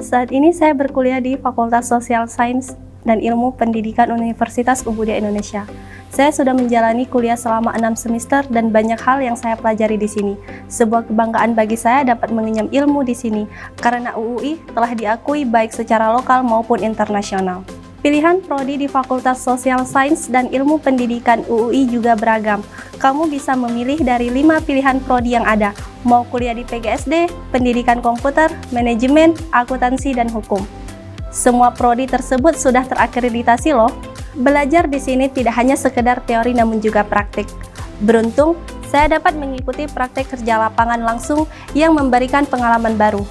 saat ini saya berkuliah di Fakultas Social Science dan Ilmu Pendidikan Universitas Ubudia Indonesia. Saya sudah menjalani kuliah selama 6 semester dan banyak hal yang saya pelajari di sini. Sebuah kebanggaan bagi saya dapat mengenyam ilmu di sini, karena UUI telah diakui baik secara lokal maupun internasional. Pilihan prodi di Fakultas Social Science dan Ilmu Pendidikan UUI juga beragam. Kamu bisa memilih dari 5 pilihan prodi yang ada, mau kuliah di PGSD, Pendidikan Komputer, Manajemen, Akuntansi, dan Hukum. Semua prodi tersebut sudah terakreditasi loh. Belajar di sini tidak hanya sekedar teori namun juga praktik. Beruntung, saya dapat mengikuti praktik kerja lapangan langsung yang memberikan pengalaman baru.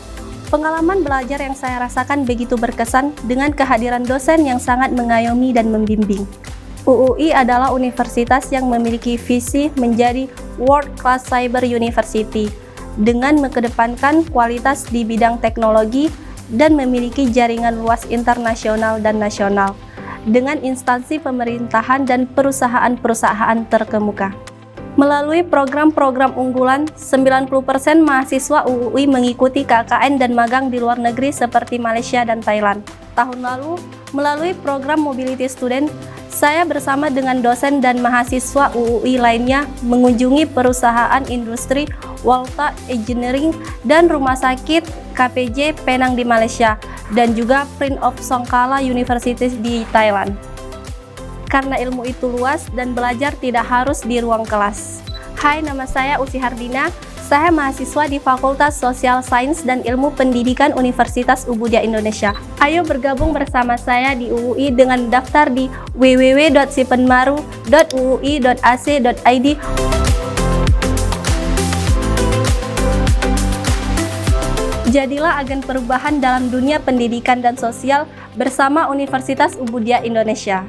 Pengalaman belajar yang saya rasakan begitu berkesan dengan kehadiran dosen yang sangat mengayomi dan membimbing. UUI adalah universitas yang memiliki visi menjadi World Class Cyber University dengan mengedepankan kualitas di bidang teknologi dan memiliki jaringan luas internasional dan nasional dengan instansi pemerintahan dan perusahaan-perusahaan terkemuka. Melalui program-program unggulan, 90% mahasiswa UUI mengikuti KKN dan magang di luar negeri seperti Malaysia dan Thailand. Tahun lalu, melalui program Mobility Student, saya bersama dengan dosen dan mahasiswa UUI lainnya mengunjungi perusahaan industri Walta Engineering dan rumah sakit KPJ Penang di Malaysia dan juga Prince of Songkla University di Thailand. Karena ilmu itu luas dan belajar tidak harus di ruang kelas. Hai, nama saya Usi Hardina. Saya mahasiswa di Fakultas Social Science dan Ilmu Pendidikan Universitas Ubudia Indonesia. Ayo bergabung bersama saya di UUI dengan daftar di www.sipenmaru.uui.ac.id. Jadilah agen perubahan dalam dunia pendidikan dan sosial bersama Universitas Ubudia Indonesia.